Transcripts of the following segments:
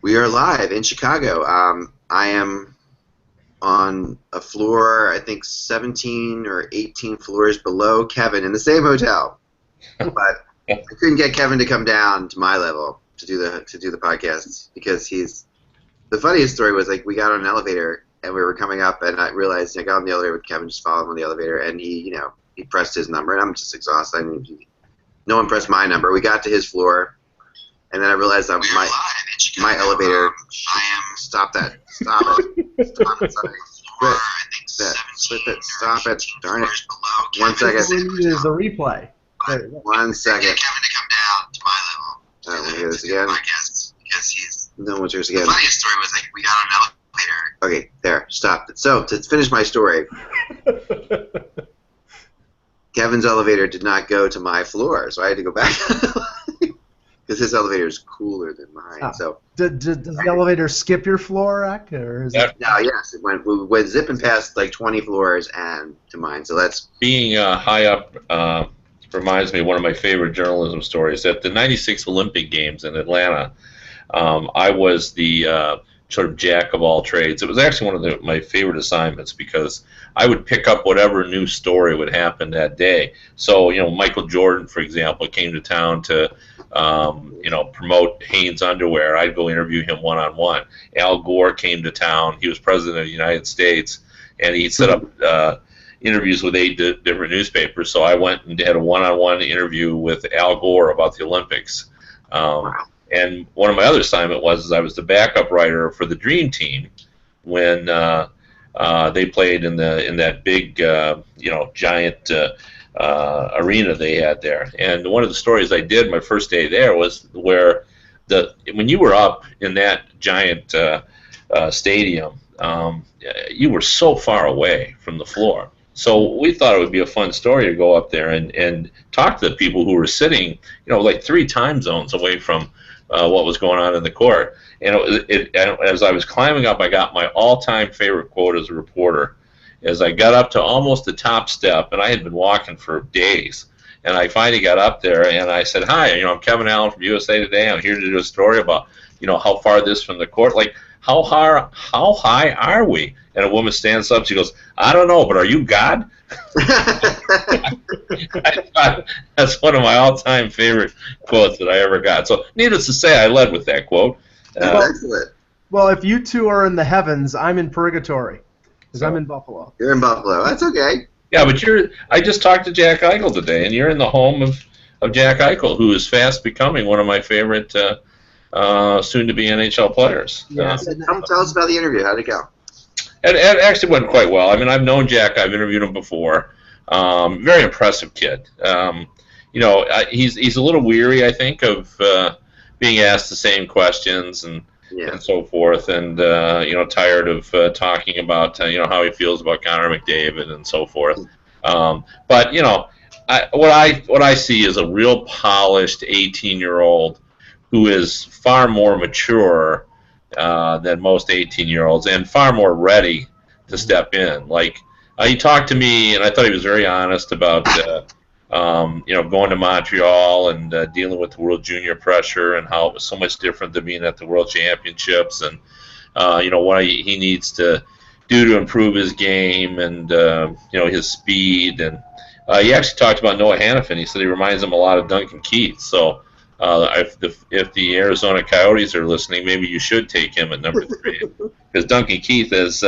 We are live in Chicago. I am on a floor, I think 17 or 18 floors below Kevin in the same hotel. But I couldn't get Kevin to come down to my level to do the podcast because he's. The funniest story was like we got on an elevator and we were coming up and I realized I got on the elevator with Kevin, just followed him on the elevator, and he pressed his number and I'm just exhausted. No one pressed my number. We got to his floor. And then I realized my elevator. Stop it! Stop it! Sorry. Flip it! Stop it! Darn it! 1 second. Is the replay. 1 second. Get Kevin to come down to my level. I want to hear this again. Because he's. No one's hears again. The funniest story was like we got on an elevator. Okay, there. Stop it. So to finish my story, Kevin's elevator did not go to my floor, so I had to go back. Because his elevator is cooler than mine. So does the elevator skip your floor, Ak, or is it? No, yes, we went zipping past like 20 floors and to mine. So that's being high up. Reminds me of one of my favorite journalism stories. At the '96 Olympic Games in Atlanta, I was the sort of jack of all trades. It was actually one of my favorite assignments because I would pick up whatever new story would happen that day. So, Michael Jordan, for example, came to town to promote Hanes underwear. I'd go interview him one-on-one. Al Gore came to town. He was president of the United States, and he set up interviews with 8 different newspapers. So I went and had a one-on-one interview with Al Gore about the Olympics. And one of my other assignment was I was the backup writer for the Dream Team when they played in that big giant arena they had there. And one of the stories I did my first day there was where when you were up in that giant stadium, you were so far away from the floor. So we thought it would be a fun story to go up there and talk to the people who were sitting, like 3 time zones away from what was going on in the court. And as I was climbing up, I got my all-time favorite quote as a reporter. As I got up to almost the top step, and I had been walking for days, and I finally got up there, and I said, "Hi, I'm Kevin Allen from USA Today. I'm here to do a story about, how far this from the court. Like, how high are we?" And a woman stands up. She goes, "I don't know, but are you God?" I thought that's one of my all-time favorite quotes that I ever got. So, needless to say, I led with that quote. excellent. Well, if you two are in the heavens, I'm in purgatory, because I'm in Buffalo. You're in Buffalo. That's okay. Yeah, but I just talked to Jack Eichel today, and you're in the home of Jack Eichel, who is fast becoming one of my favorite soon-to-be NHL players. Yeah. Tell us about the interview. How'd it go? It actually went quite well. I mean, I've known Jack. I've interviewed him before. Very impressive kid. He's a little weary, I think, of being asked the same questions and so forth, and tired of talking about how he feels about Connor McDavid and so forth. But what I see is a real polished 18-year-old who is far more mature than most 18-year-olds and far more ready to step in. Like he talked to me, and I thought he was very honest about going to Montreal and dealing with the World Junior pressure and how it was so much different than being at the World Championships, and what he needs to do to improve his game and his speed. And he actually talked about Noah Hannafin. He said he reminds him a lot of Duncan Keith. So if the Arizona Coyotes are listening, maybe you should take him at number 3, because Duncan Keith is.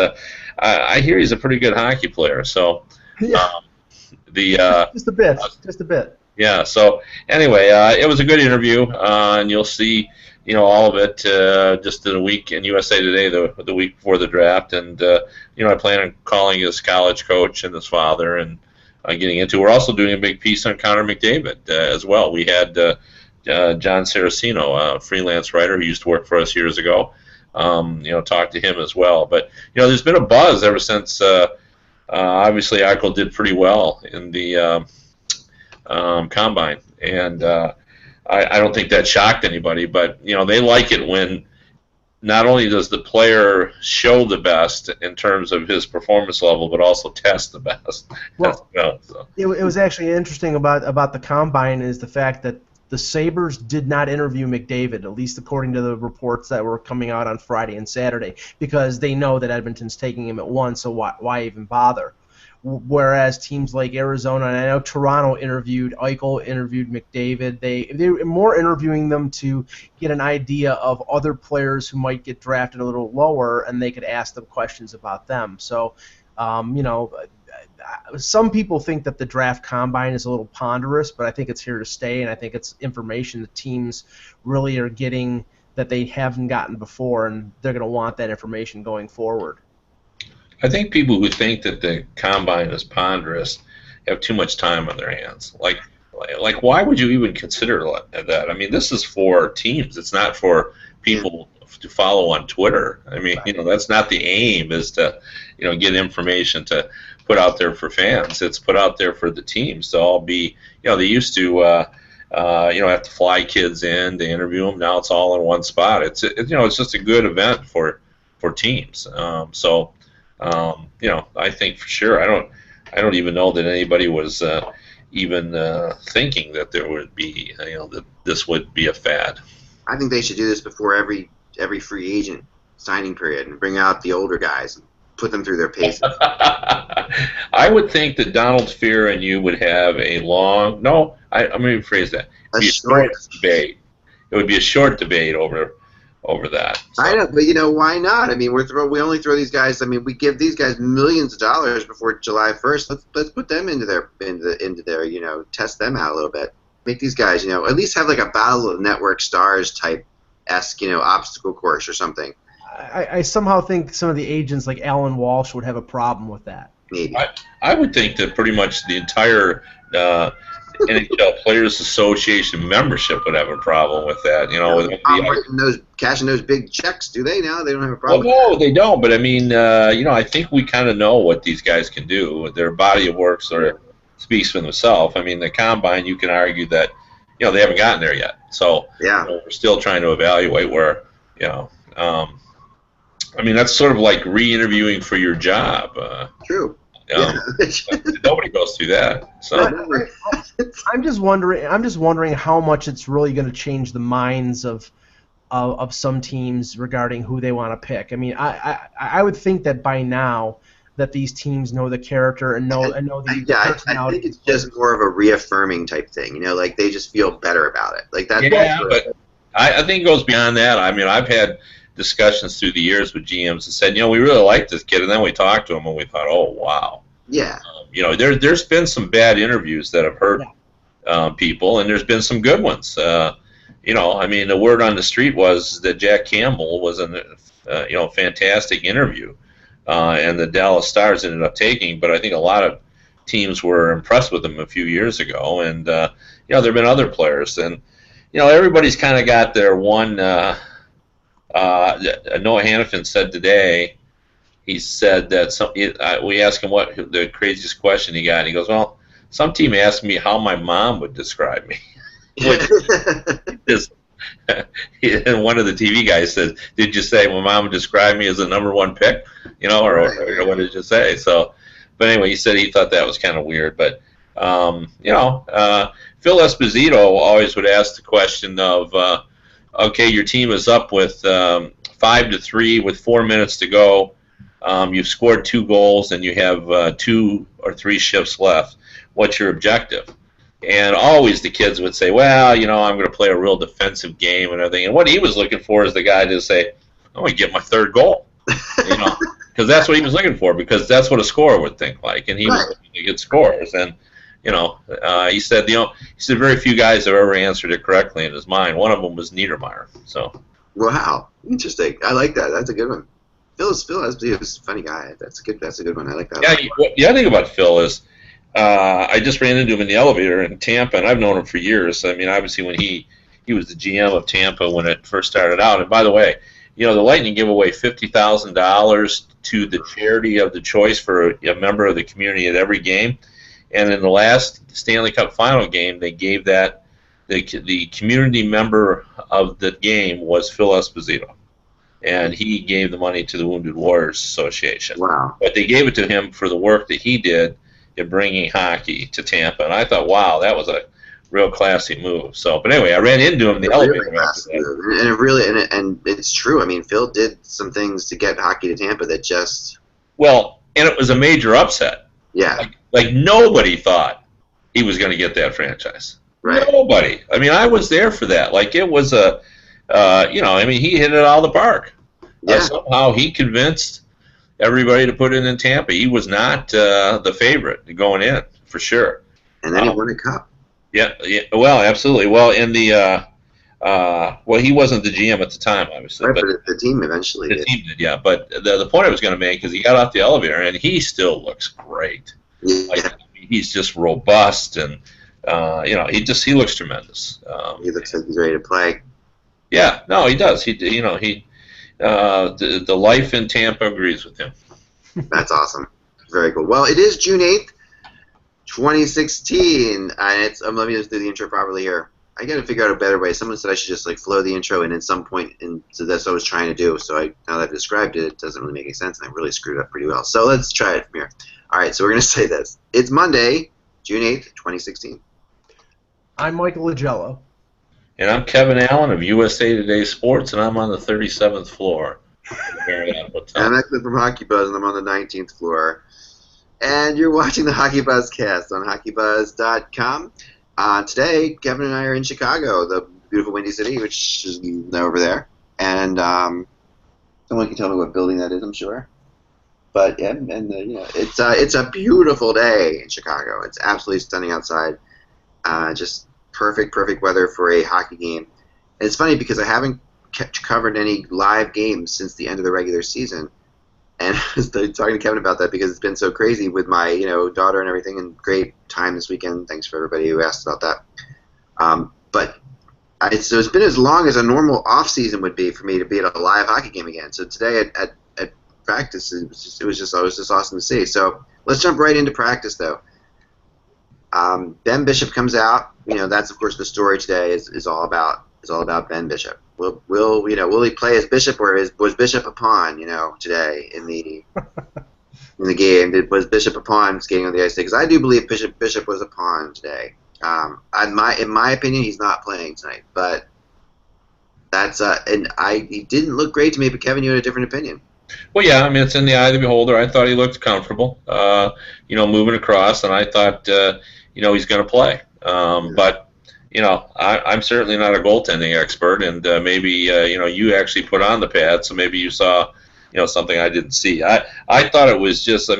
I hear he's a pretty good hockey player. So. Just a bit. Yeah. So anyway, it was a good interview, and you'll see, all of it just in a week in USA Today, the week before the draft, and I plan on calling his college coach and his father and getting into. We're also doing a big piece on Connor McDavid as well. We had John Saraceno, a freelance writer who used to work for us years ago. Talk to him as well. But there's been a buzz ever since. Obviously, Eichel did pretty well in the combine, and I don't think that shocked anybody. But they like it when not only does the player show the best in terms of his performance level, but also test the best. Well, it was actually interesting about the combine is the fact that the Sabres did not interview McDavid, at least according to the reports that were coming out on Friday and Saturday, because they know that Edmonton's taking him at 1, so why even bother? Whereas teams like Arizona, and I know Toronto interviewed Eichel, interviewed McDavid, they were more interviewing them to get an idea of other players who might get drafted a little lower, and they could ask them questions about them. So, some people think that the draft combine is a little ponderous, but I think it's here to stay, and I think it's information the teams really are getting that they haven't gotten before, and they're going to want that information going forward. I think people who think that the combine is ponderous have too much time on their hands. Like, why would you even consider that? I mean, this is for teams. It's not for people to follow on Twitter. I mean, that's not the aim, is to, get information to put out there for fans. It's put out there for the teams to all be, they used to, have to fly kids in to interview them. Now it's all in one spot. It's just a good event for teams. I think for sure. I don't even know that anybody was even thinking that there would be, that this would be a fad. I think they should do this before every free agent signing period and bring out the older guys and put them through their paces. I would think that Donald Fear and you would have a long. No, I'm going to rephrase that. A short debate. It would be a short debate over that. So. I know, but why not? I mean, we only throw these guys. I mean, we give these guys millions of dollars before July 1st. Let's put them into their test them out a little bit. Make these guys, at least have like a Battle of Network Stars type esque, obstacle course or something. I somehow think some of the agents like Alan Walsh would have a problem with that. Maybe. I would think that pretty much the entire NHL Players Association membership would have a problem with that. Cashing those big checks, do they now? They don't have a problem. Well, no, they don't. But I mean, I think we kind of know what these guys can do. Their body of work sort of speaks for themselves. I mean, the combine, you can argue that they haven't gotten there yet. So we're still trying to evaluate where I mean, that's sort of like re-interviewing for your job. True. Nobody goes through that. So I'm just wondering how much it's really going to change the minds of some teams regarding who they want to pick. I mean, I would think that by now that these teams know the character and know the personality. I think it's just more of a reaffirming type thing. Like they just feel better about it. Like that. Yeah, but I think it goes beyond that. I mean, I've had discussions through the years with GMs that said, we really like this kid, and then we talked to him and we thought, oh wow. Yeah. There's been some bad interviews that have hurt people, and there's been some good ones. I mean, the word on the street was that Jack Campbell was a fantastic interview, and the Dallas Stars ended up taking. But I think a lot of teams were impressed with him a few years ago, and there have been other players, and everybody's kind of got their one. Noah Hannafin said today. He said that we asked him what the craziest question he got, and he goes, well, some team asked me how my mom would describe me. And one of the TV guys said, did you say my mom would describe me as a #1 pick? Or what did you say? So, but anyway, he said he thought that was kind of weird. But, Phil Esposito always would ask the question of, okay, your team is up with 5-3 with 4 minutes to go. You've scored 2 goals and you have 2 or 3 shifts left. What's your objective? And always the kids would say, well, I'm going to play a real defensive game and everything. And what he was looking for is the guy to say, I'm going to get my 3rd goal. Because that's what he was looking for, because that's what a scorer would think like. And he was looking to get scores. And, he said, very few guys have ever answered it correctly in his mind. One of them was Niedermeyer. So. Wow. Interesting. I like that. That's a good one. Phil is a funny guy. That's a good one. I like that. Yeah, the other thing about Phil is I just ran into him in the elevator in Tampa, and I've known him for years. I mean, obviously when he was the GM of Tampa when it first started out. And by the way, the Lightning give away $50,000 to the charity of the choice for a member of the community at every game. And in the last Stanley Cup final game, they gave that the community member of the game was Phil Esposito. And he gave the money to the Wounded Warriors Association. Wow. But they gave it to him for the work that he did in bringing hockey to Tampa. And I thought, wow, that was a real classy move. So, but anyway, I ran into him in the elevator after that. And it really, and it's true. I mean, Phil did some things to get hockey to Tampa that just. Well, and it was a major upset. Yeah. Like nobody thought he was going to get that franchise. Right. Nobody. I mean, I was there for that. Like it was a, I mean, he hit it out of the park. Yeah. Somehow he convinced everybody to put it in Tampa. He was not the favorite going in, for sure. And then he won a cup. Yeah, well, absolutely. Well, in the he wasn't the GM at the time, obviously. Right, but the team eventually did. The team did, yeah. But the point I was going to make is he got off the elevator, and he still looks great. Yeah. Like, he's just robust, and he looks tremendous. He looks like he's ready to play. Yeah, no, he does. The life in Tampa agrees with him. That's awesome. Very cool. Well, it is June 8th, 2016. Let me just do the intro properly here. I got to figure out a better way. Someone said I should just like flow the intro in at some point, and so that's what I was trying to do. So now that I've described it, it doesn't really make any sense, and I really screwed up pretty well. So let's try it from here. All right, so we're going to say this. It's Monday, June 8th, 2016. I'm Michael Lagello. And I'm Kevin Allen of USA Today Sports, and I'm on the 37th floor. I'm actually from Hockey Buzz, and I'm on the 19th floor. And you're watching the HockeyBuzzCast on HockeyBuzz.com. Today, Kevin and I are in Chicago, the beautiful Windy City, which is over there. And someone can tell me what building that is, I'm sure. But yeah, it's a beautiful day in Chicago. It's absolutely stunning outside. Just perfect to for a hockey game. And it's funny because I haven't covered any live games since the end of the regular season. And I was talking to Kevin about that because it's been so crazy with my daughter and everything, and great time this weekend. Thanks for everybody who asked about that. So it's been as long as a normal off season would be for me to be at a live hockey game again. So today at practice, it was just awesome to see. So let's jump right into practice though. Ben Bishop comes out. That's of course the story today is all about Ben Bishop. Will he play as Bishop, or was Bishop a pawn? Today in the game, was Bishop a pawn skating on the ice? Because I do believe Bishop was a pawn today. In my opinion, he's not playing tonight. But that's he didn't look great to me. But Kevin, you had a different opinion. Well, yeah, I mean it's in the eye of the beholder. I thought he looked comfortable, moving across, and I thought he's going to play. But I'm certainly not a goaltending expert, and maybe you actually put on the pad, so maybe you saw something I didn't see. I thought it was just,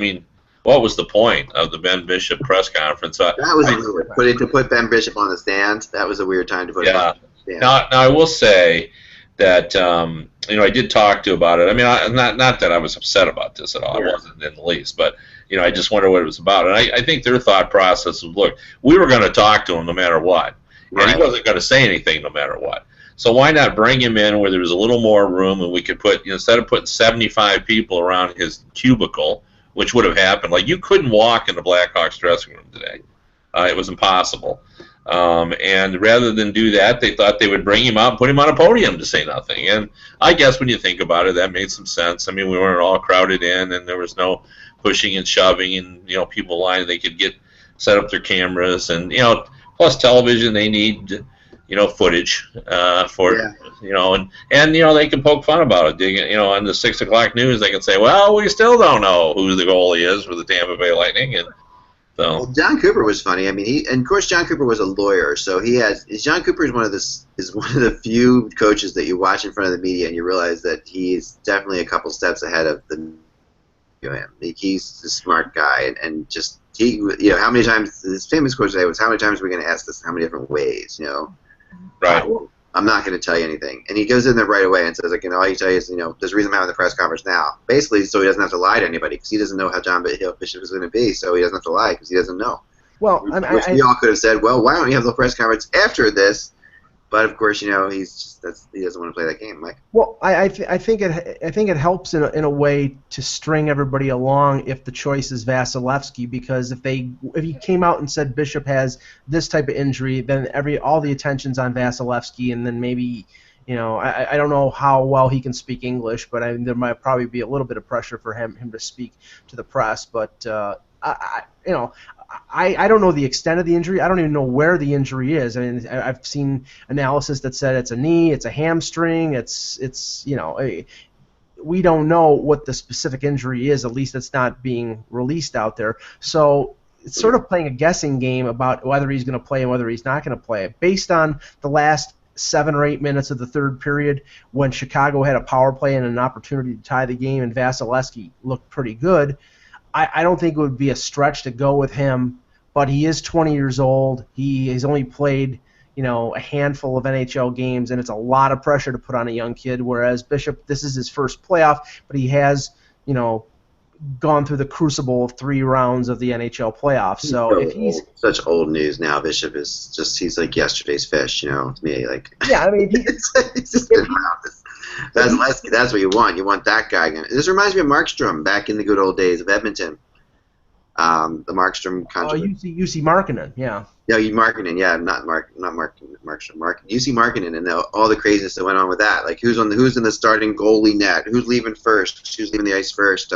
what was the point of the Ben Bishop press conference? That was weird. To put Ben Bishop on the stand, that was a weird time to put him on the stand. Now I will say that I did talk to about it. Not that I was upset about this at all. Yeah. I wasn't in the least, but I just wonder what it was about. And I think their thought process was, look, we were going to talk to him no matter what. Right. And he wasn't going to say anything no matter what. So why not bring him in where there was a little more room, and we could put, instead of putting 75 people around his cubicle, which would have happened, like you couldn't walk in the Blackhawks dressing room today. It was impossible. And rather than do that, they thought they would bring him out and put him on a podium to say nothing. And I guess when you think about it, that made some sense. We weren't all crowded in, and there was no pushing and shoving, and people lining. They could set up their cameras, and plus television, they need footage for and they can poke fun about it. On the 6 o'clock news, they can say, well, we still don't know who the goalie is for the Tampa Bay Lightning, and so. Well, John Cooper was funny. And of course John Cooper was a lawyer, so John Cooper is one of the few coaches that you watch in front of the media and you realize that he's definitely a couple steps ahead of he's a smart guy, and just how many times, his famous quote today was, how many times are we going to ask this in how many different ways, Right. I'm not going to tell you anything. And he goes in there right away and says, all I can tell you is, there's a reason I'm having the press conference now. Basically, so he doesn't have to lie to anybody, because he doesn't know how John Bishop is going to be, so he doesn't have to lie because he doesn't know. Well, we all could have said, well, why don't you have the press conference after this? But of course, he doesn't want to play that game, Mike. Well, I think it helps in a way to string everybody along if the choice is Vasilevsky, because if he came out and said Bishop has this type of injury, then all the attention's on Vasilevsky, and then maybe I don't know how well he can speak English, but there might probably be a little bit of pressure for him to speak to the press. But I don't know the extent of the injury. I don't even know where the injury is. I mean, I've seen analysis that said it's a knee, it's a hamstring, it's we don't know what the specific injury is. At least it's not being released out there. So it's sort of playing a guessing game about whether he's going to play and whether he's not going to play. Based on the last 7 or 8 minutes of the third period, when Chicago had a power play and an opportunity to tie the game, and Vasilevsky looked pretty good, I don't think it would be a stretch to go with him. But he is 20 years old. He has only played a handful of NHL games, and it's a lot of pressure to put on a young kid, whereas Bishop, this is his first playoff, but he has, gone through the crucible of 3 rounds of the NHL playoffs. So if he's such old news now, Bishop is he's like yesterday's fish, to me. Like, yeah, I mean, he's just been around. That's what you want. You want that guy again. This reminds me of Markstrom back in the good old days of Edmonton. The Markstrom controversy. UC Markkanen, yeah. No, Markkanen, yeah, not Markstrom. UC Markkanen, and all the craziness that went on with that. Like, who's in the starting goalie net? Who's leaving first? Who's leaving the ice first?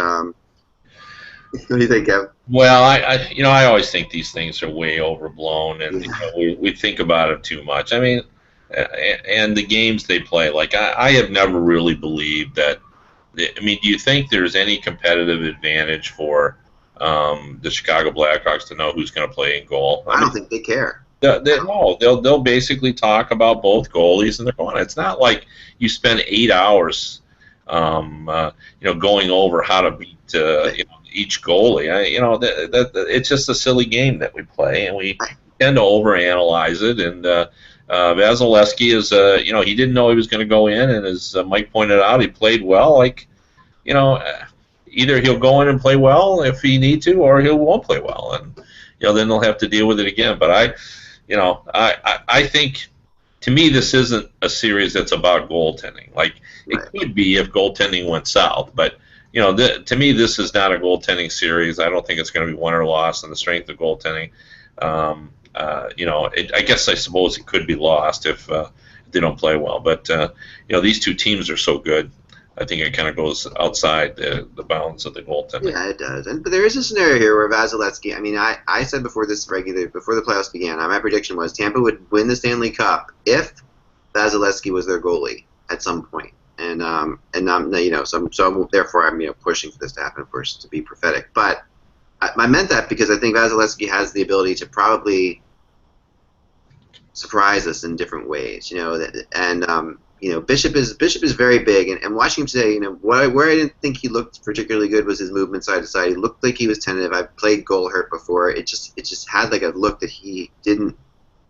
What do you think, Kev? Well, I always think these things are way overblown, and we think about it too much. I mean, and the games they play. Like, I have never really believed that. I mean, do you think there's any competitive advantage for the Chicago Blackhawks to know who's going to play in goal? I don't think they care. They'll basically talk about both goalies and they're going. It's not like you spend 8 hours, going over how to beat each goalie. It's just a silly game that we play, and we tend to overanalyze it. And Vasilevsky is, he didn't know he was going to go in, and as Mike pointed out, he played well. Like, either he'll go in and play well if he need to, or he won't play well, and then they'll have to deal with it again. But I think, to me, this isn't a series that's about goaltending. Like, it could be if goaltending went south, but to me, this is not a goaltending series. I don't think it's going to be won or lost on the strength of goaltending. I suppose it could be lost if they don't play well. But these two teams are so good. I think it kind of goes outside the bounds of the goaltending. Yeah, it does. But there is a scenario here where Vasilevsky. I mean, I said before the playoffs began, my prediction was Tampa would win the Stanley Cup if Vasilevsky was their goalie at some point. And so therefore I'm pushing for this to happen, of course, to be prophetic. But I meant that because I think Vasilevsky has the ability to probably surprise us in different ways. Bishop is very big, and watching him today, where I didn't think he looked particularly good was his movement side to side. He looked like he was tentative. I've played goal hurt before. It just had like a look that he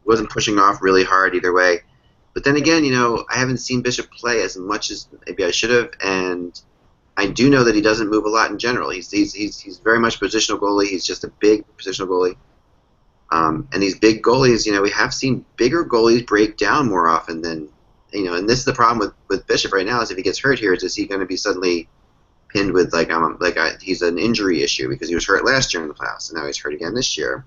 wasn't pushing off really hard either way. But then again, I haven't seen Bishop play as much as maybe I should have, and I do know that he doesn't move a lot in general. He's very much positional goalie. He's just a big positional goalie. And these big goalies, we have seen bigger goalies break down more often than, and this is the problem with Bishop right now is if he gets hurt here, is he going to be suddenly pinned with he's an injury issue because he was hurt last year in the playoffs and now he's hurt again this year.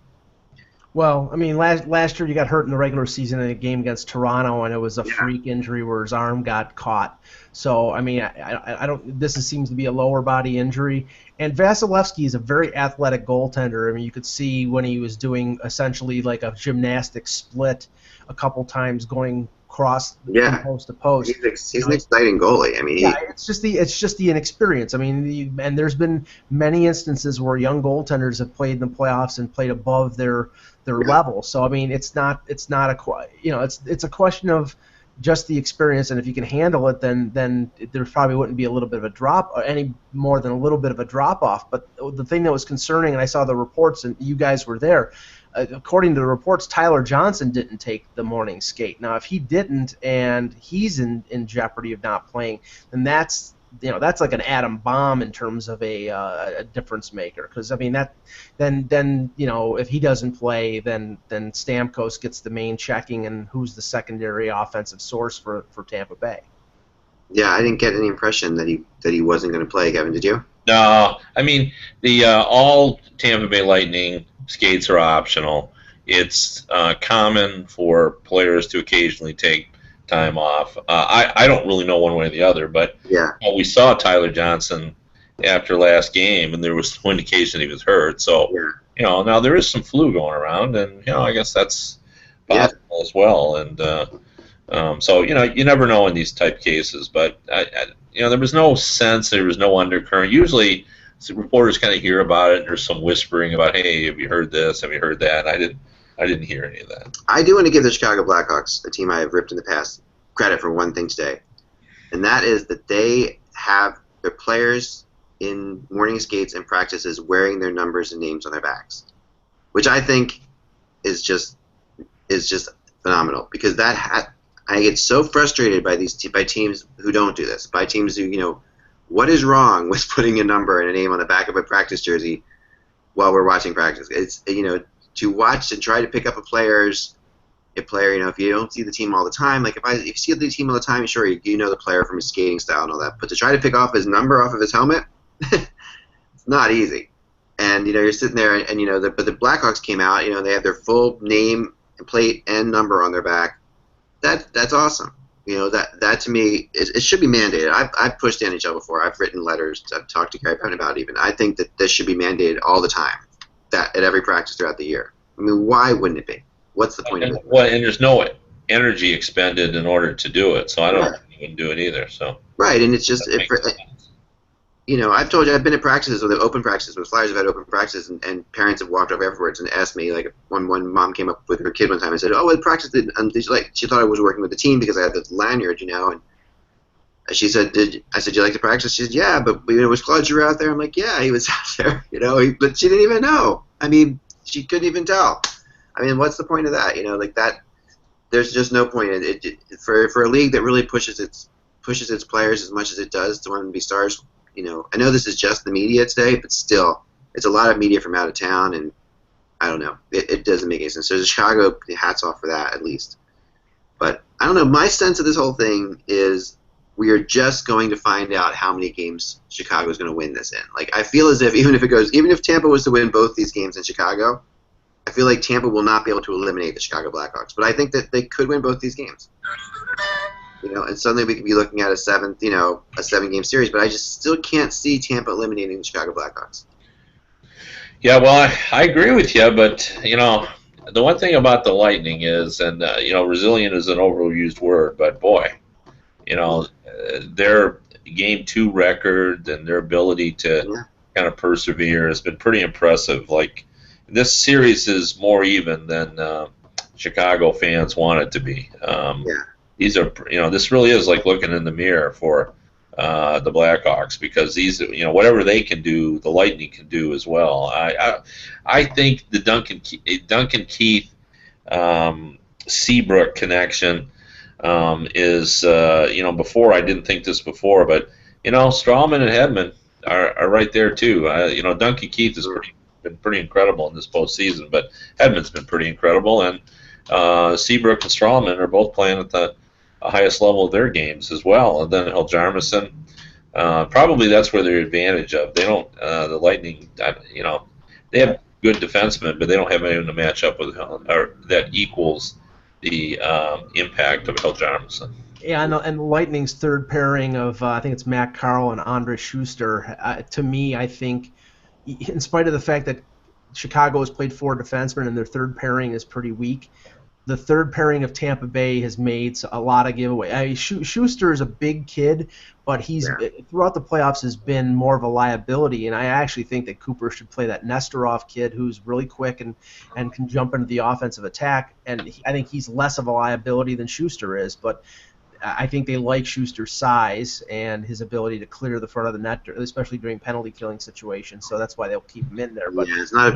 Well, I mean, last year you got hurt in the regular season in a game against Toronto, and it was a freak injury where his arm got caught. So, I mean, I don't. This seems to be a lower body injury. And Vasilevsky is a very athletic goaltender. I mean, you could see when he was doing essentially like a gymnastic split a couple times going across from post to post. He's an exciting goalie. I mean, it's just the inexperience. I mean, and there's been many instances where young goaltenders have played in the playoffs and played above their level. So I mean, it's not it's a question of just the experience, and if you can handle it, then there probably wouldn't be a little bit of a drop, or any more than a little bit of a drop off. But the thing that was concerning, and I saw the reports, and you guys were there. According to the reports, Tyler Johnson didn't take the morning skate. Now, if he didn't, and he's in jeopardy of not playing, then that's like an atom bomb in terms of a difference maker. Because I mean then if he doesn't play, then Stamkos gets the main checking, and who's the secondary offensive source for Tampa Bay? Yeah, I didn't get any impression that he wasn't going to play. Kevin, did you? No, I mean the all Tampa Bay Lightning skates are optional. It's common for players to occasionally take time off. I don't really know one way or the other, but we saw Tyler Johnson after last game, and there was no indication he was hurt. So, now there is some flu going around, and I guess that's possible as well. And so you never know in these type cases, but there was no sense, there was no undercurrent. Usually, reporters kind of hear about it, and there's some whispering about, hey, have you heard this? Have you heard that? I didn't hear any of that. I do want to give the Chicago Blackhawks, a team I have ripped in the past, credit for one thing today, and that is that they have their players in morning skates and practices wearing their numbers and names on their backs, which I think is just phenomenal, because I get so frustrated by teams who don't do this, by teams who, what is wrong with putting a number and a name on the back of a practice jersey while we're watching practice? It's, to watch and try to pick up a player, if you don't see the team all the time, like if you see the team all the time, sure, you know the player from his skating style and all that, but to try to pick off his number off of his helmet, it's not easy. And, you're sitting there and, but the Blackhawks came out, they have their full name, plate, and number on their back. That's awesome. That to me, it should be mandated. I've pushed the NHL before. I've written letters. I've talked to Gary Penn about it even. I think that this should be mandated all the time, that at every practice throughout the year. I mean, why wouldn't it be? What's the point of it? Well, and there's no energy expended in order to do it, so I don't think you can do it either. So right, and it's just I've told you, I've been at practices with open practices, with Flyers have had open practices, and parents have walked up afterwards and asked me, like, one mom came up with her kid one time and said, "Oh, at practice, she thought I was working with the team because I had this lanyard, and she said, I said, you like to practice? She said, yeah, but was Claude Giroux out there? I'm like, yeah, he was out there, but she didn't even know. I mean, she couldn't even tell. I mean, what's the point of that? Like that, there's just no point. For a league that really pushes its players as much as it does to want to be stars. I know this is just the media today, but still, it's a lot of media from out of town, and I don't know. It doesn't make any sense. So Chicago, hats off for that, at least. But I don't know. My sense of this whole thing is we are just going to find out how many games Chicago is going to win this in. Like, I feel as if even if Tampa was to win both these games in Chicago, I feel like Tampa will not be able to eliminate the Chicago Blackhawks. But I think that they could win both these games. And suddenly we could be looking at a 7-game series, but I just still can't see Tampa eliminating the Chicago Blackhawks. Yeah, well, I agree with you, but, the one thing about the Lightning is, and, resilient is an overused word, but boy, their Game 2 record and their ability to kind of persevere has been pretty impressive. Like, this series is more even than Chicago fans want it to be. These are, this really is like looking in the mirror for the Blackhawks, because these, whatever they can do, the Lightning can do as well. I think the Duncan Keith Seabrook connection is, before I didn't think this before, but Strawman and Hedman are right there too. Duncan Keith has been pretty incredible in this postseason, but Hedman's been pretty incredible, and Seabrook and Strawman are both playing at the highest level of their games as well. And then Hjalmarsson, probably that's where their advantage of. They don't, the Lightning, they have good defensemen, but they don't have anyone to match up with or that equals the impact of Hjalmarsson. Yeah, and the Lightning's third pairing of, I think it's Matt Carl and Andre Schuster, to me, I think, in spite of the fact that Chicago has played 4 defensemen and their third pairing is pretty weak, the third pairing of Tampa Bay has made a lot of giveaway. Schuster is a big kid, but he's throughout the playoffs has been more of a liability, and I actually think that Cooper should play that Nesterov kid who's really quick and can jump into the offensive attack, and I think he's less of a liability than Schuster is, but I think they like Schuster's size and his ability to clear the front of the net, especially during penalty-killing situations. So that's why they'll keep him in there. But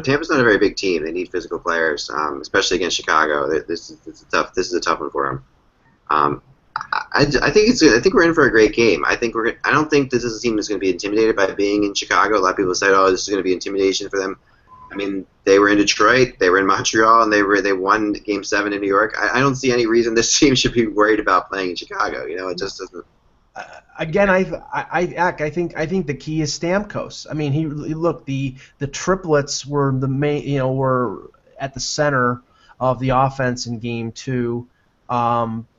Tampa's not a very big team. They need physical players, especially against Chicago. This is a tough one for them. I think we're in for a great game. I don't think this is a team that's going to be intimidated by being in Chicago. A lot of people said, "Oh, this is going to be intimidation for them." I mean, they were in Detroit, they were in Montreal, and they won Game 7 in New York. I don't see any reason this team should be worried about playing in Chicago. It just doesn't. Again, I think the key is Stamkos. I mean, the triplets were the main, were at the center of the offense in Game 2.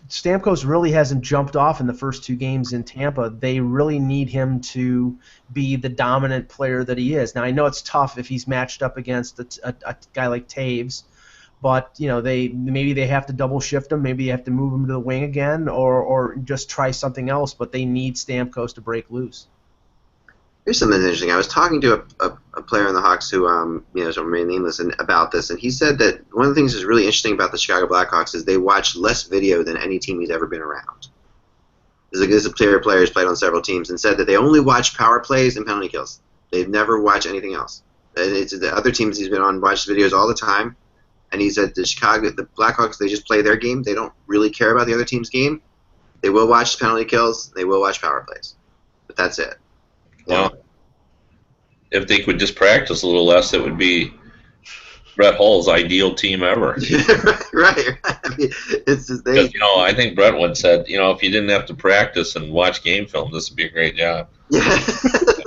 Stamkos really hasn't jumped off in the first 2 games in Tampa. They really need him to be the dominant player that he is. Now, I know it's tough if he's matched up against a guy like Taves, but maybe they have to double shift him, maybe they have to move him to the wing again, or just try something else. But they need Stamkos to break loose. Here's something interesting. I was talking to a player in the Hawks who, so remain nameless, about this, and he said that one of the things that's really interesting about the Chicago Blackhawks is they watch less video than any team he's ever been around. This a player who's played on several teams, and said that they only watch power plays and penalty kills. They've never watched anything else. It's the other teams he's been on watch videos all the time, and he said the Blackhawks, they just play their game. They don't really care about the other team's game. They will watch penalty kills. They will watch power plays, but that's it. Well, if they could just practice a little less, it would be Brett Hull's ideal team ever. right. I mean, it's just because I think Brett once said, if you didn't have to practice and watch game film, this would be a great job. Yeah,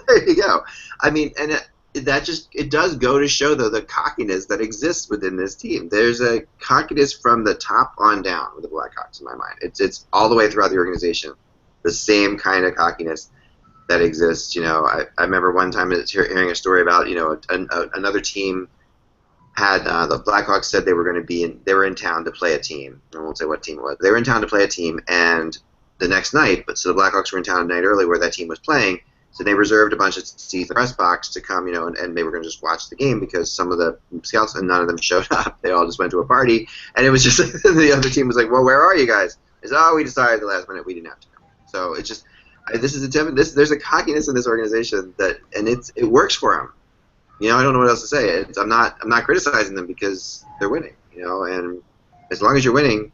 there you go. I mean, and it does go to show though the cockiness that exists within this team. There's a cockiness from the top on down with the Blackhawks in my mind. It's all the way throughout the organization, the same kind of cockiness that exists. I remember one time hearing a story about another team had the Blackhawks said they were in town to play a team. I won't say what team it was. They were in town to play a team, and the next night, so the Blackhawks were in town a night early where that team was playing. So they reserved a bunch of seats in the press box to come, and they were going to just watch the game because some of the scouts and none of them showed up. They all just went to a party, and it was just the other team was like, "Well, where are you guys?" They said, "Oh, we decided at the last minute we didn't have to come." So it's just. There's a cockiness in this organization and it works for them. I don't know what else to say. I'm not criticizing them because they're winning. And as long as you're winning,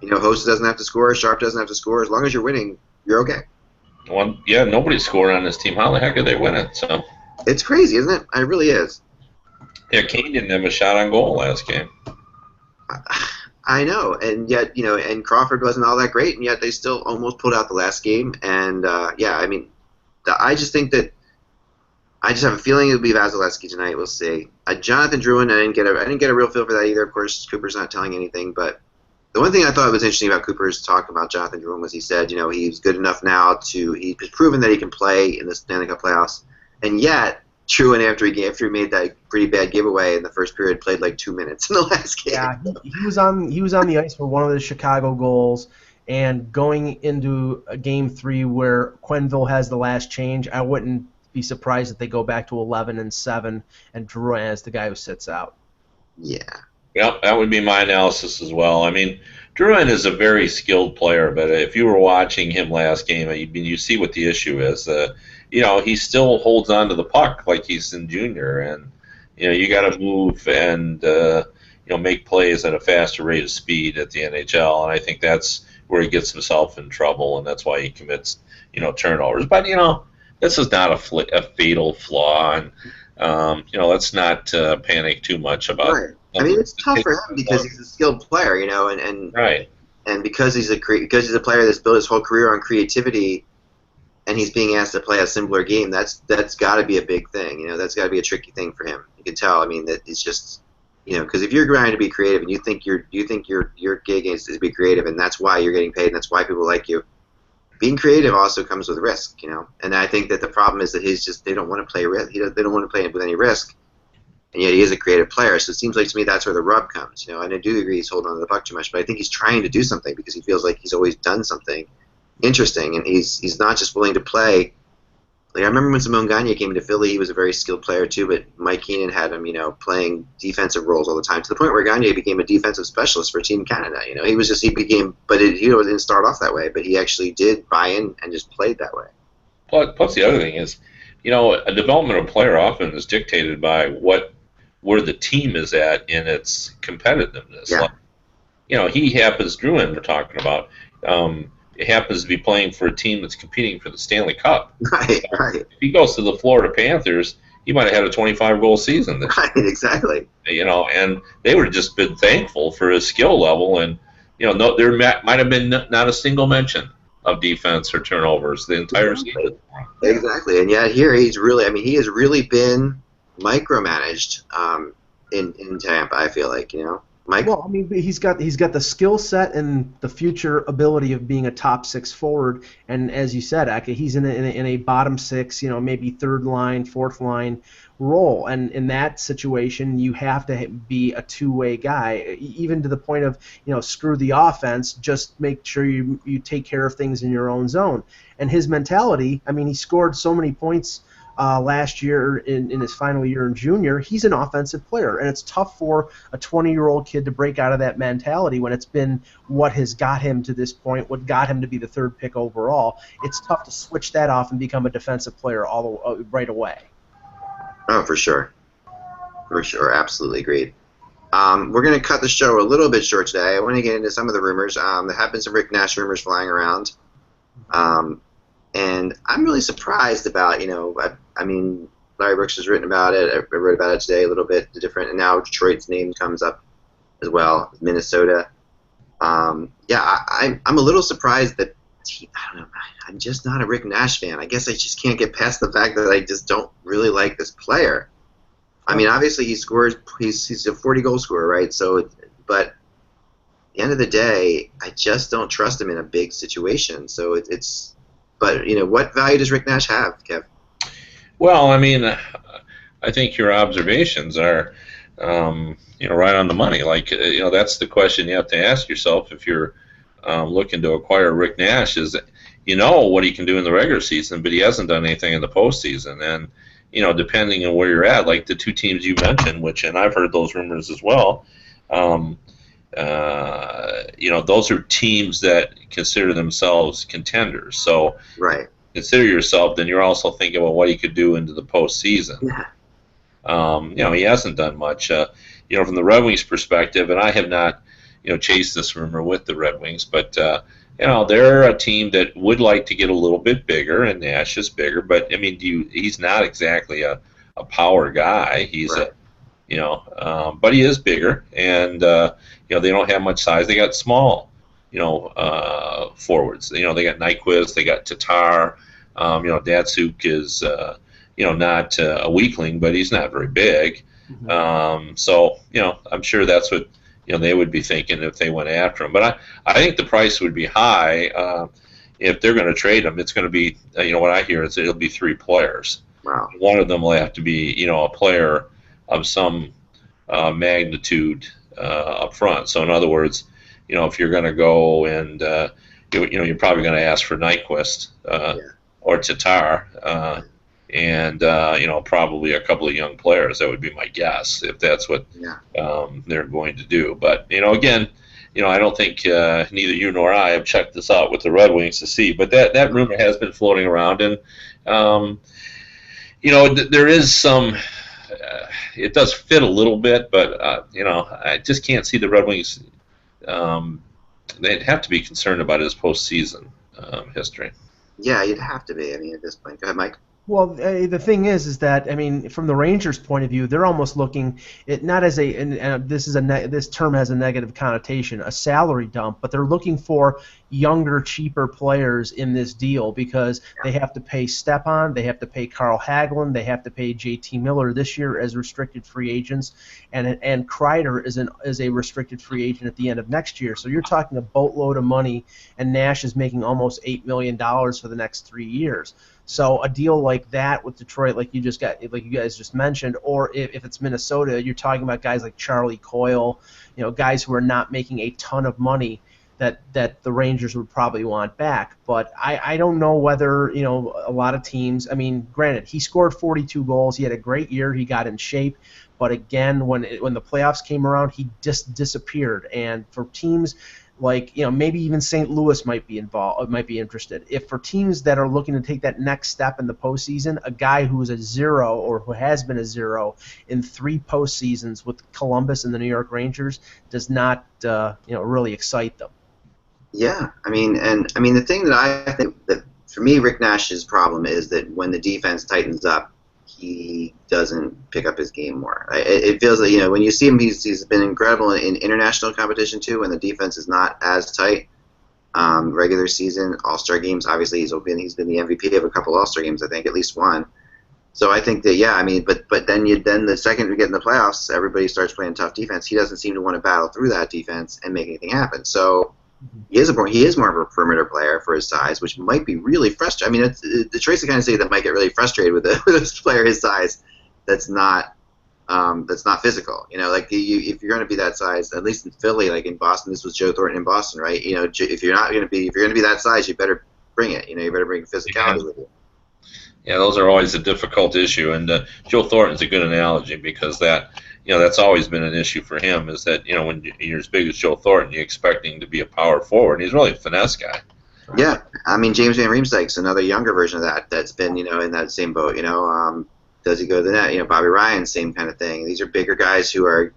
Host doesn't have to score, Sharp doesn't have to score. As long as you're winning, you're okay. Well, yeah, nobody's scored on this team. How the heck are they winning? So it's crazy, isn't it? It really is. Yeah, Kane didn't have a shot on goal last game. I know, and yet, and Crawford wasn't all that great, and yet they still almost pulled out the last game. And I just think that I just have a feeling it'll be Vasilevsky tonight. We'll see. Jonathan Drouin, I didn't get a real feel for that either. Of course, Cooper's not telling anything, but the one thing I thought was interesting about Cooper's talk about Jonathan Drouin was he said, he's good enough now he's proven that he can play in the Stanley Cup playoffs, and yet. Drouin, after he made that pretty bad giveaway in the first period, played like 2 minutes in the last game. Yeah, he was on the ice for one of the Chicago goals, and going into a game 3 where Quenneville has the last change, I wouldn't be surprised if they go back to 11-7 and Drouin as the guy who sits out. Yeah. Yep, that would be my analysis as well. I mean, Drouin is a very skilled player, but if you were watching him last game, you see what the issue is. He still holds on to the puck like he's in junior, and you got to move and make plays at a faster rate of speed at the NHL, and I think that's where he gets himself in trouble, and that's why he commits turnovers. But this is not a fatal flaw, and let's not panic too much about. Right. I mean, it's tough for him because he's a skilled player, and right, and because he's a player that's built his whole career on creativity. And he's being asked to play a simpler game. That's got to be a big thing. That's got to be a tricky thing for him. You can tell. I mean, that it's just, because if you're trying to be creative and you think your gig is to be creative, and that's why you're getting paid, and that's why people like you. Being creative also comes with risk, And I think that the problem is that they don't want to play risk. They don't want to play with any risk, and yet he is a creative player. So it seems like to me that's where the rub comes. And I do agree he's holding on to the puck too much, but I think he's trying to do something because he feels like he's always done something interesting, and he's not just willing to play. Like I remember when Simon Gagne came into Philly, he was a very skilled player too, but Mike Keenan had him, playing defensive roles all the time to the point where Gagne became a defensive specialist for Team Canada. He didn't start off that way, but he actually did buy in and just played that way. Plus the other thing is, a development of a player often is dictated by where the team is at in its competitiveness. Yeah. Like, Drouin we're talking about. It happens to be playing for a team that's competing for the Stanley Cup. Right. If he goes to the Florida Panthers, he might have had a 25-goal season this year. Right, exactly. And they would have just been thankful for his skill level, and there might have been not a single mention of defense or turnovers the entire season. Exactly, and yet here he has really been micromanaged in Tampa. I feel like Mike? Well, I mean, he's got the skill set and the future ability of being a top six forward, and as you said, Aka, he's in a bottom six, maybe third line, fourth line role, and in that situation, you have to be a two-way guy, even to the point of screw the offense, just make sure you take care of things in your own zone. And his mentality, I mean, he scored so many points last year in his final year in junior. He's an offensive player, and it's tough for a 20-year-old kid to break out of that mentality when it's been what has got him to this point, what got him to be the third pick overall. It's tough to switch that off and become a defensive player right away. Oh, for sure. For sure. Absolutely agreed. We're going to cut the show a little bit short today. I want to get into some of the rumors. There have been some Rick Nash rumors flying around. And I'm really surprised about, I mean, Larry Brooks has written about it. I wrote about it today a little bit different. And now Detroit's name comes up as well, Minnesota. I'm a little surprised that, I don't know, I'm just not a Rick Nash fan. I guess I just can't get past the fact that I just don't really like this player. I mean, obviously he scores, he's a 40-goal scorer, right? So, but at the end of the day, I just don't trust him in a big situation. So it's. But, what value does Rick Nash have, Kev? Well, I mean, I think your observations are, right on the money. Like, that's the question you have to ask yourself if you're looking to acquire Rick Nash is, what he can do in the regular season, but he hasn't done anything in the postseason. And, depending on where you're at, like the two teams you mentioned, and I've heard those rumors as well, those are teams that consider themselves contenders. So right. Consider yourself, then you're also thinking about what he could do into the postseason. Yeah. He hasn't done much. From the Red Wings' perspective, and I have not, chased this rumor with the Red Wings, but they're a team that would like to get a little bit bigger, and Nash is bigger. But I mean, he's not exactly a power guy. He's right. But he is bigger, and they don't have much size. They got small, forwards. They got Nyquist, they got Tatar. Datsuk is, not a weakling, but he's not very big. Mm-hmm. So I'm sure that's what they would be thinking if they went after him. But I think the price would be high if they're going to trade him. It's going to be, what I hear is it'll be 3 players. Wow. One of them will have to be, a player of some magnitude up front. So in other words, if you're going to go and you're probably going to ask for Nyquist or Tatar, and probably a couple of young players. That would be my guess if that's what they're going to do. But again, I don't think neither you nor I have checked this out with the Red Wings to see. But that rumor has been floating around, and there is some. It does fit a little bit, but I just can't see the Red Wings. They'd have to be concerned about his postseason history. Yeah, you'd have to be. I mean, at this point. Go ahead, Mike. Well, the thing is that I mean, from the Rangers' point of view, they're almost looking it not as this term has a negative connotation, a salary dump, but they're looking for younger, cheaper players in this deal because they have to pay Stepan, they have to pay Carl Hagelin, they have to pay JT Miller this year as restricted free agents, and Kreider is a restricted free agent at the end of next year. So you're talking a boatload of money, and Nash is making almost $8 million for the next 3 years. So a deal like that with Detroit, like you guys just mentioned, or if it's Minnesota, you're talking about guys like Charlie Coyle, guys who are not making a ton of money that the Rangers would probably want back. But I don't know whether a lot of teams. I mean, granted, he scored 42 goals. He had a great year. He got in shape. But again, when the playoffs came around, he just disappeared. And for teams like maybe even St. Louis might be interested. If for teams that are looking to take that next step in the postseason, a guy who is a zero or who has been a zero in 3 postseasons with Columbus and the New York Rangers does not really excite them. Yeah, I mean the thing that I think that for me Rick Nash's problem is that when the defense tightens up, he doesn't pick up his game more. It feels like, when you see him, he's been incredible in international competition too, when the defense is not as tight. Regular season, All-Star games, obviously he's been the MVP of a couple All-Star games, I think, at least one. So I think that but then the second we get in the playoffs, everybody starts playing tough defense. He doesn't seem to want to battle through that defense and make anything happen. So he is more of a perimeter player for his size, which might be really frustrating. I mean, the traits the kind of city that might get really frustrated with a player his size that's not physical. Like if you're going to be that size, at least in Philly, like in Boston, this was Joe Thornton in Boston, right? If you're going to be that size, you better bring it. You better bring physicality with you. Yeah, those are always a difficult issue, and Joe Thornton's a good analogy because that's always been an issue for him. Is that when you're as big as Joe Thornton, you're expecting to be a power forward. And he's really a finesse guy. Yeah, I mean James Van Riemsdyk's another younger version of that. That's been in that same boat. Does he go to the net? Bobby Ryan, same kind of thing. These are bigger guys who are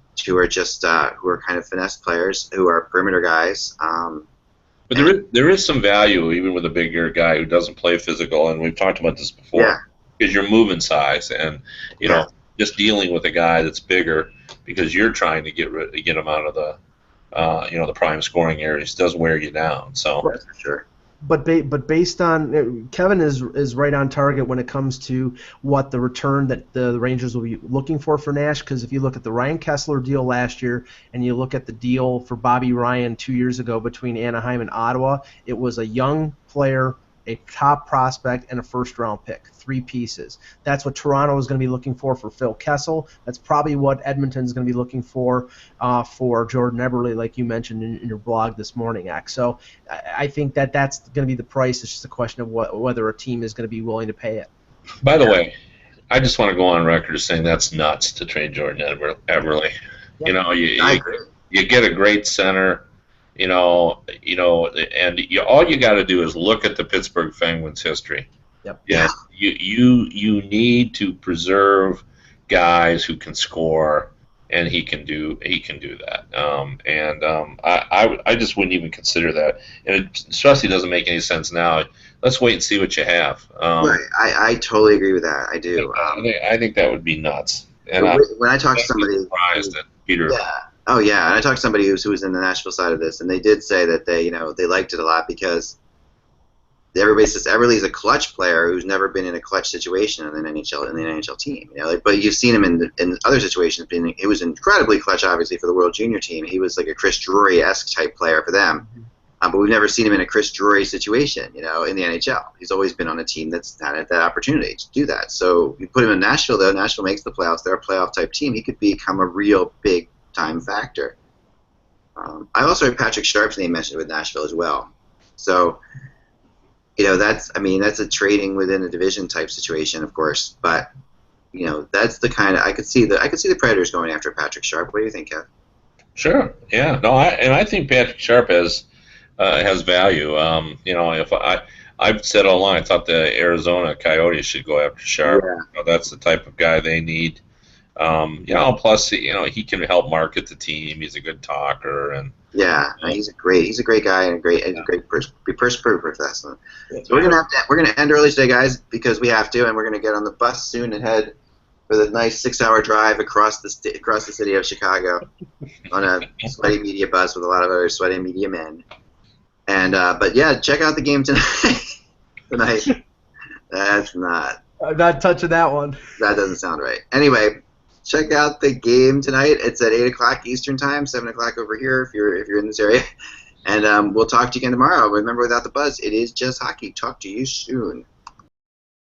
just who are kind of finesse players, who are perimeter guys. But there is some value even with a bigger guy who doesn't play physical, and we've talked about this before. Because you're moving size, and just dealing with a guy that's bigger because you're trying to get him out of the the prime scoring areas does wear you down. So that's for sure. But based on Kevin is right on target when it comes to what the return that the Rangers will be looking for Nash, because if you look at the Ryan Kessler deal last year and you look at the deal for Bobby Ryan 2 years ago between Anaheim and Ottawa, it was a young player, a top prospect, and a first-round pick, 3 pieces. That's what Toronto is going to be looking for Phil Kessel. That's probably what Edmonton is going to be looking for Jordan Eberle, like you mentioned in your blog this morning, X. So I think that's going to be the price. It's just a question of whether a team is going to be willing to pay it. By the way, I just want to go on record as saying that's nuts to trade Jordan Eberle. Yep. You get a great center. And all you got to do is look at the Pittsburgh Penguins history. Yep. Yeah. You need to preserve guys who can score, and he can do that. I just wouldn't even consider that, and it especially doesn't make any sense now. Let's wait and see what you have. Right. I totally agree with that. I do. I think that would be nuts. And when I talk to somebody, surprised that Peter. Yeah. Oh yeah, and I talked to somebody who was in the Nashville side of this, and they did say that they liked it a lot because everybody says Eberle's a clutch player who's never been in a clutch situation in an NHL team. But you've seen him in other situations. He was incredibly clutch, obviously, for the World Junior team. He was like a Chris Drury-esque type player for them. But we've never seen him in a Chris Drury situation, in the NHL. He's always been on a team that's had that opportunity to do that. So you put him in Nashville, though. Nashville makes the playoffs. They're a playoff type team. He could become a real big time factor. I also heard Patrick Sharp's name mentioned with Nashville as well. So, that's a trading within a division type situation, of course. But that's the kind of I could see the Predators going after Patrick Sharp. What do you think, Kev? Sure. Yeah. No. I think Patrick Sharp has value. If I've said all along, I thought the Arizona Coyotes should go after Sharp. Yeah. That's the type of guy they need. Plus he can help market the team. He's a good talker, and he's a great guy and a great person for that. So we're gonna end early today, guys, because we have to, and we're gonna get on the bus soon and head for the nice 6-hour drive across the city of Chicago on a sweaty media bus with a lot of other sweaty media men. And but check out the game tonight. That's not. I'm not touching that one. That doesn't sound right. Anyway. Check out the game tonight. It's at 8 o'clock Eastern Time, 7 o'clock over here if you're in this area. And we'll talk to you again tomorrow. Remember, without the buzz, it is just hockey. Talk to you soon.